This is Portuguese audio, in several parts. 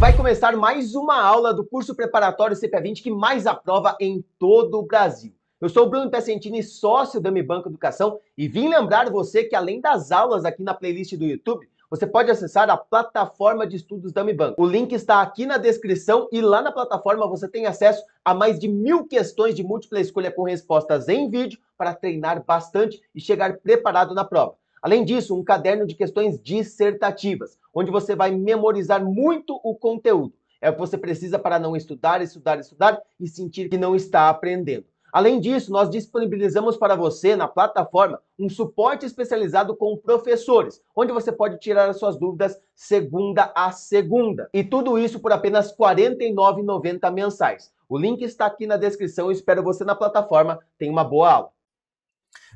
Vai começar mais uma aula do curso preparatório CPA20 que mais aprova em todo o Brasil. Eu sou o Bruno Piacentini, sócio da Mi Banco Educação, e vim lembrar você que além das aulas aqui na playlist do YouTube, você pode acessar a plataforma de estudos da Mi Banco. O link está aqui na descrição e lá na plataforma você tem acesso a mais de 1000 questões de múltipla escolha com respostas em vídeo para treinar bastante e chegar preparado na prova. Além disso, um caderno de questões dissertativas, onde você vai memorizar muito o conteúdo. É o que você precisa para não estudar e sentir que não está aprendendo. Além disso, nós disponibilizamos para você na plataforma um suporte especializado com professores, onde você pode tirar as suas dúvidas segunda a segunda. E tudo isso por apenas R$ 49,90 mensais. O link está aqui na descrição e espero você na plataforma. Tenha uma boa aula.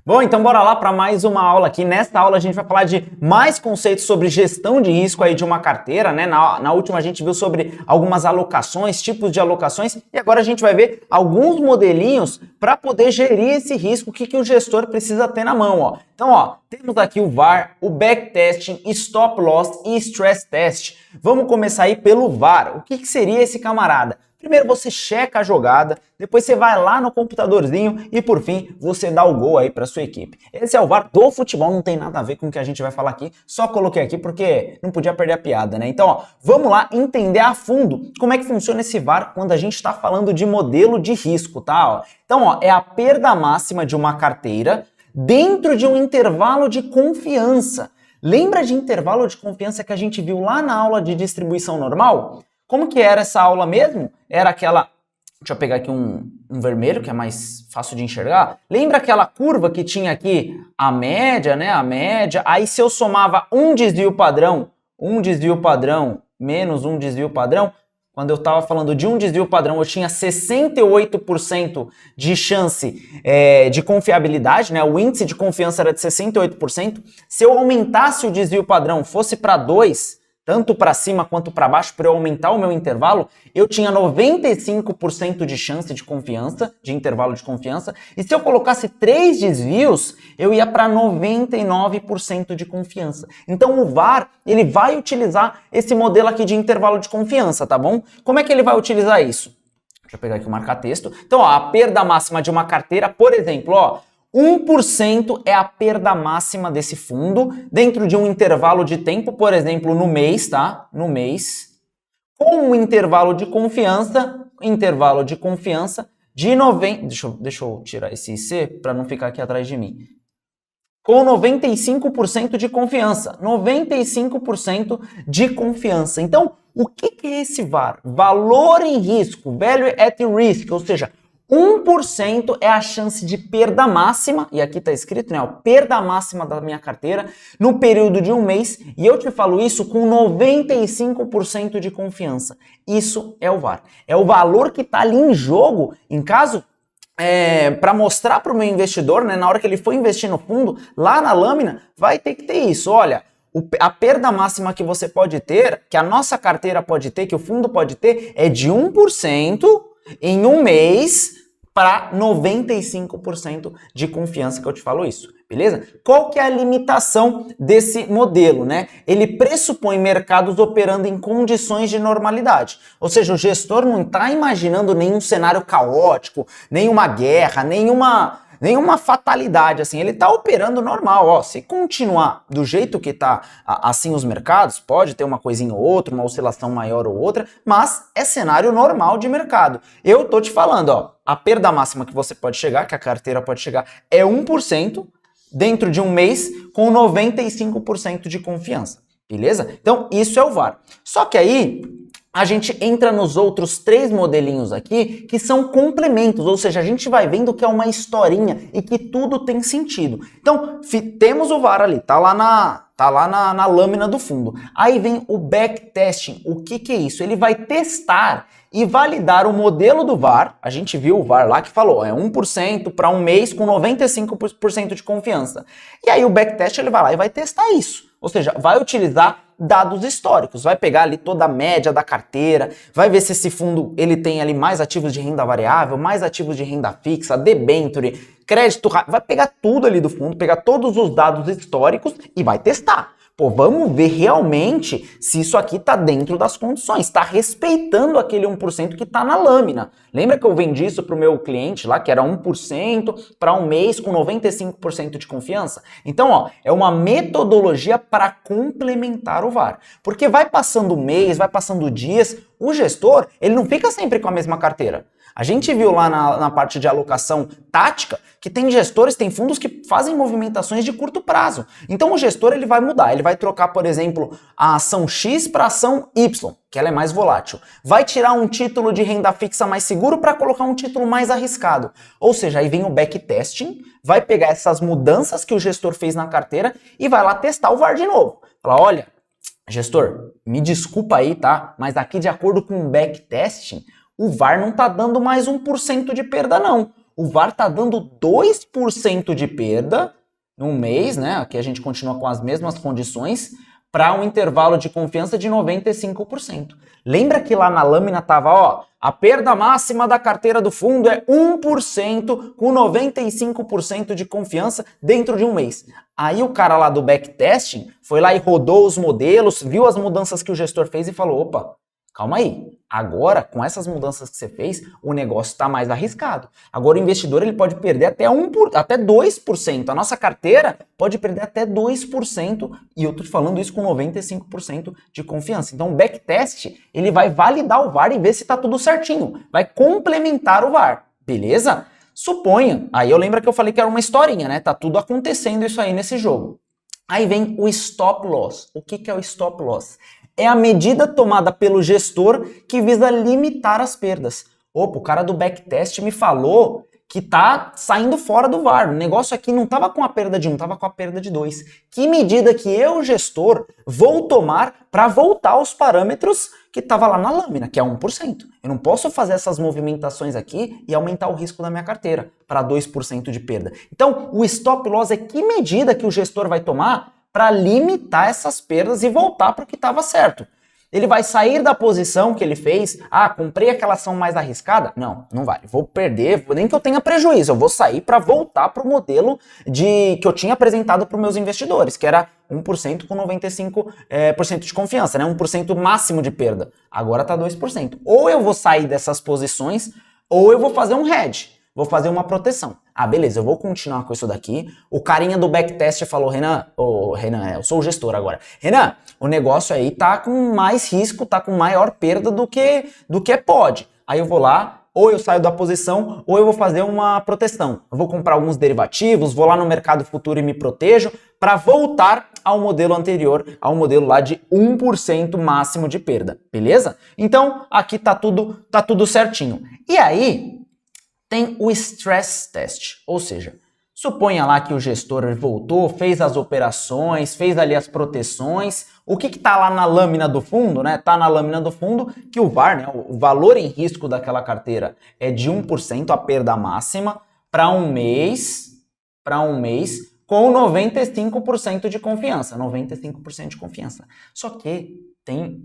Bom, então bora lá para mais uma aula aqui. Nesta aula a gente vai falar de mais conceitos sobre gestão de risco aí de uma carteira, né? Na última a gente viu sobre algumas alocações, tipos de alocações, e agora a gente vai ver alguns modelinhos para poder gerir esse risco que o gestor precisa ter na mão, ó. Então, ó, temos aqui o VAR, o backtesting, stop loss e stress test. Vamos começar aí pelo VAR. O que seria esse camarada? Primeiro você checa a jogada, depois você vai lá no computadorzinho e por fim você dá o gol aí para sua equipe. Esse é o VAR do futebol, não tem nada a ver com o que a gente vai falar aqui, só coloquei aqui porque não podia perder a piada, né? Então, ó, vamos lá entender a fundo como é que funciona esse VAR quando a gente está falando de modelo de risco, tá? Ó, então, ó, é a perda máxima de uma carteira dentro de um intervalo de confiança. Lembra de intervalo de confiança que a gente viu lá na aula de distribuição normal? Como que era essa aula mesmo? Era aquela... Deixa eu pegar aqui um vermelho, que é mais fácil de enxergar. Lembra aquela curva que tinha aqui a média, né? A média. Aí se eu somava um desvio padrão menos um desvio padrão, quando eu estava falando de um desvio padrão, eu tinha 68% de chance de confiabilidade, né? O índice de confiança era de 68%. Se eu aumentasse o desvio padrão, fosse para 2, tanto para cima quanto para baixo, para eu aumentar o meu intervalo, eu tinha 95% de chance de confiança, de intervalo de confiança, e se eu colocasse 3 desvios, eu ia para 99% de confiança. Então o VAR, ele vai utilizar esse modelo aqui de intervalo de confiança, tá bom? Como é que ele vai utilizar isso? Deixa eu pegar aqui o marca-texto. Então, ó, a perda máxima de uma carteira, por exemplo, ó, 1% é a perda máxima desse fundo dentro de um intervalo de tempo, por exemplo, no mês, tá? No mês, com um intervalo de confiança de 90... Deixa eu tirar esse C para não ficar aqui atrás de mim. Com 95% de confiança. 95% de confiança. Então, o que é esse VAR? Valor em risco, value at risk, ou seja, 1% é a chance de perda máxima, e aqui está escrito, né, ó, perda máxima da minha carteira no período de um mês, e eu te falo isso com 95% de confiança. Isso é o VAR. É o valor que está ali em jogo, em caso, para mostrar para o meu investidor, né, na hora que ele for investir no fundo, lá na lâmina, vai ter que ter isso. Olha, a perda máxima que você pode ter, que a nossa carteira pode ter, que o fundo pode ter, é de 1% em um mês para 95% de confiança que eu te falo isso, beleza? Qual que é a limitação desse modelo, né? Ele pressupõe mercados operando em condições de normalidade, ou seja, o gestor não está imaginando nenhum cenário caótico, nenhuma guerra, nenhuma fatalidade, assim, ele está operando normal, ó, se continuar do jeito que está assim os mercados, pode ter uma coisinha ou outra, uma oscilação maior ou outra, mas é cenário normal de mercado. Eu tô te falando, ó, a perda máxima que você pode chegar, que a carteira pode chegar, é 1% dentro de um mês com 95% de confiança, beleza? Então, isso é o VAR. Só que aí a gente entra nos outros 3 modelinhos aqui que são complementos, ou seja, a gente vai vendo que é uma historinha e que tudo tem sentido. Então, temos o VAR ali, tá lá na lâmina do fundo. Aí vem o backtesting. O que é isso? Ele vai testar e validar o modelo do VAR. A gente viu o VAR lá que falou, é 1% para um mês com 95% de confiança. E aí o backtest ele vai lá e vai testar isso. Ou seja, vai utilizar dados históricos, vai pegar ali toda a média da carteira, vai ver se esse fundo ele tem ali mais ativos de renda variável, mais ativos de renda fixa, debenture, crédito, vai pegar tudo ali do fundo, pegar todos os dados históricos e vai testar. Pô, vamos ver realmente se isso aqui está dentro das condições, está respeitando aquele 1% que está na lâmina. Lembra que eu vendi isso para o meu cliente lá, que era 1% para um mês com 95% de confiança? Então, ó, é uma metodologia para complementar o VAR. Porque vai passando o mês, vai passando dias, o gestor, ele não fica sempre com a mesma carteira. A gente viu lá na parte de alocação tática que tem gestores, tem fundos que fazem movimentações de curto prazo. Então o gestor ele vai mudar, ele vai trocar, por exemplo, a ação X para a ação Y, que ela é mais volátil. Vai tirar um título de renda fixa mais seguro para colocar um título mais arriscado. Ou seja, aí vem o backtesting, vai pegar essas mudanças que o gestor fez na carteira e vai lá testar o VAR de novo. Falar, olha, gestor, me desculpa aí, tá? Mas aqui de acordo com o backtesting, o VAR não está dando mais 1% de perda, não. O VAR está dando 2% de perda no mês, né? Aqui a gente continua com as mesmas condições, para um intervalo de confiança de 95%. Lembra que lá na lâmina estava, ó, a perda máxima da carteira do fundo é 1% com 95% de confiança dentro de um mês. Aí o cara lá do backtesting foi lá e rodou os modelos, viu as mudanças que o gestor fez e falou, opa, calma aí, agora com essas mudanças que você fez, o negócio está mais arriscado. Agora o investidor ele pode perder até 2%. A nossa carteira pode perder até 2%, e eu estou falando isso com 95% de confiança. Então o backtest ele vai validar o VAR e ver se está tudo certinho. Vai complementar o VAR, beleza? Suponha, aí eu lembro que eu falei que era uma historinha, né? Tá tudo acontecendo isso aí nesse jogo. Aí vem o stop loss. O que é o stop loss? É a medida tomada pelo gestor que visa limitar as perdas. Opa, o cara do backtest me falou que tá saindo fora do VAR. O negócio aqui não tava com a perda de 1, tava com a perda de 2. Que medida que eu, gestor, vou tomar para voltar aos parâmetros que tava lá na lâmina, que é 1%. Eu não posso fazer essas movimentações aqui e aumentar o risco da minha carteira para 2% de perda. Então, o stop loss é que medida que o gestor vai tomar para limitar essas perdas e voltar para o que estava certo. Ele vai sair da posição que ele fez, comprei aquela ação mais arriscada? Não, não vale, vou perder, nem que eu tenha prejuízo, eu vou sair para voltar para o modelo que eu tinha apresentado para os meus investidores, que era 1% com 95% de confiança, né? 1% máximo de perda. Agora está 2%. Ou eu vou sair dessas posições, ou eu vou fazer um hedge. Vou fazer uma proteção. Beleza, eu vou continuar com isso daqui. O carinha do backtest falou, Renan, eu sou o gestor agora. Renan, o negócio aí tá com mais risco, tá com maior perda do que pode. Aí eu vou lá, ou eu saio da posição, ou eu vou fazer uma proteção. Eu vou comprar alguns derivativos, vou lá no mercado futuro e me protejo para voltar ao modelo anterior, ao modelo lá de 1% máximo de perda, beleza? Então, aqui tá tudo certinho. E aí tem o stress test, ou seja, suponha lá que o gestor voltou, fez as operações, fez ali as proteções. O que está lá na lâmina do fundo, né? Está na lâmina do fundo que o VAR, né, o valor em risco daquela carteira é de 1%, a perda máxima, para um mês com 95% de confiança. 95% de confiança. Só que tem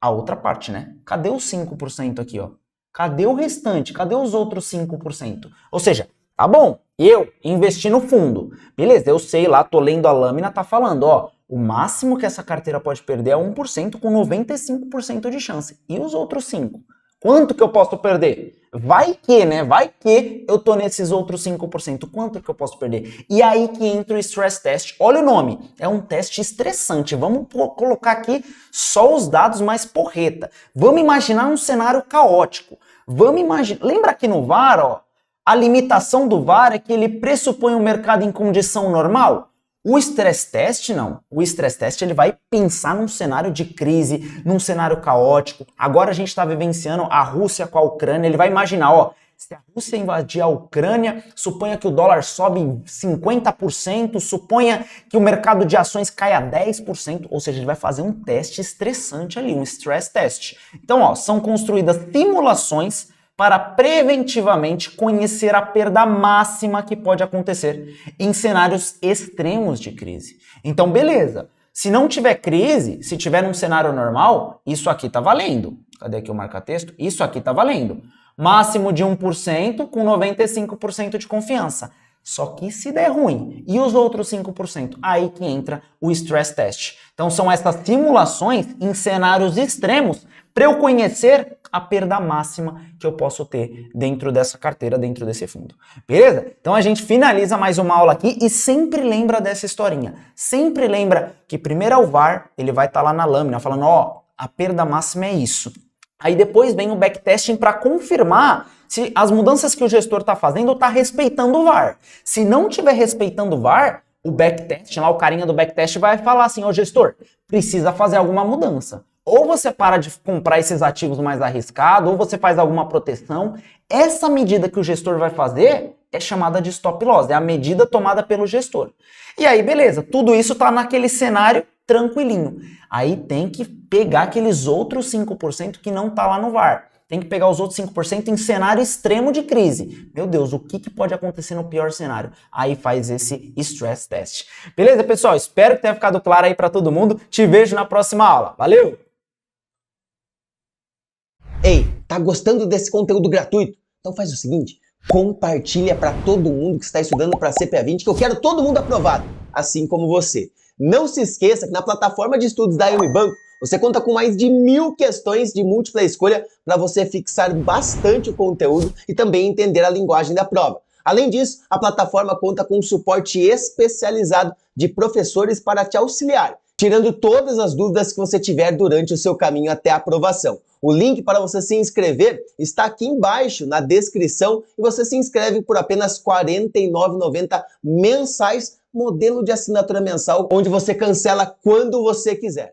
a outra parte, né? Cadê os 5% aqui, ó? Cadê o restante? Cadê os outros 5%? Ou seja, tá bom, eu investi no fundo. Beleza, eu sei lá, tô lendo a lâmina, tá falando, ó, o máximo que essa carteira pode perder é 1% com 95% de chance. E os outros 5%? Quanto que eu posso perder? Vai que, né? Vai que eu tô nesses outros 5%. Quanto que eu posso perder? E aí que entra o stress test. Olha o nome. É um teste estressante. Vamos colocar aqui só os dados mais porreta. Vamos imaginar um cenário caótico. Lembra que no VAR, ó, a limitação do VAR é que ele pressupõe um mercado em condição normal? O stress test não. O stress test ele vai pensar num cenário de crise, num cenário caótico. Agora a gente está vivenciando a Rússia com a Ucrânia. Ele vai imaginar, ó, se a Rússia invadir a Ucrânia, suponha que o dólar sobe 50%, suponha que o mercado de ações caia 10%, ou seja, ele vai fazer um teste estressante ali, um stress test. Então, ó, são construídas simulações para preventivamente conhecer a perda máxima que pode acontecer em cenários extremos de crise. Então, beleza. Se não tiver crise, se tiver num cenário normal, isso aqui tá valendo. Cadê aqui o marca-texto? Isso aqui tá valendo. Máximo de 1% com 95% de confiança. Só que se der ruim, e os outros 5%? Aí que entra o stress test. Então são essas simulações em cenários extremos para eu conhecer a perda máxima que eu posso ter dentro dessa carteira, dentro desse fundo. Beleza? Então a gente finaliza mais uma aula aqui e sempre lembra dessa historinha. Sempre lembra que primeiro é o VAR, ele vai estar lá na lâmina falando, ó, a perda máxima é isso. Aí depois vem o backtesting para confirmar se as mudanças que o gestor está fazendo está respeitando o VAR. Se não estiver respeitando o VAR, o backtesting, lá o carinha do backtest vai falar assim, ó gestor, precisa fazer alguma mudança. Ou você para de comprar esses ativos mais arriscados, ou você faz alguma proteção. Essa medida que o gestor vai fazer é chamada de stop loss, é a medida tomada pelo gestor. E aí, beleza, tudo isso está naquele cenário tranquilinho. Aí tem que pegar aqueles outros 5% que não tá lá no VAR. Tem que pegar os outros 5% em cenário extremo de crise. Meu Deus, o que pode acontecer no pior cenário? Aí faz esse stress test. Beleza, pessoal? Espero que tenha ficado claro aí para todo mundo. Te vejo na próxima aula. Valeu! Ei, tá gostando desse conteúdo gratuito? Então faz o seguinte, compartilha para todo mundo que está estudando para CPA 20, que eu quero todo mundo aprovado, assim como você. Não se esqueça que na plataforma de estudos da Yomi Banco, você conta com mais de 1000 questões de múltipla escolha para você fixar bastante o conteúdo e também entender a linguagem da prova. Além disso, a plataforma conta com um suporte especializado de professores para te auxiliar, tirando todas as dúvidas que você tiver durante o seu caminho até a aprovação. O link para você se inscrever está aqui embaixo na descrição e você se inscreve por apenas R$ 49,90 mensais, modelo de assinatura mensal, onde você cancela quando você quiser.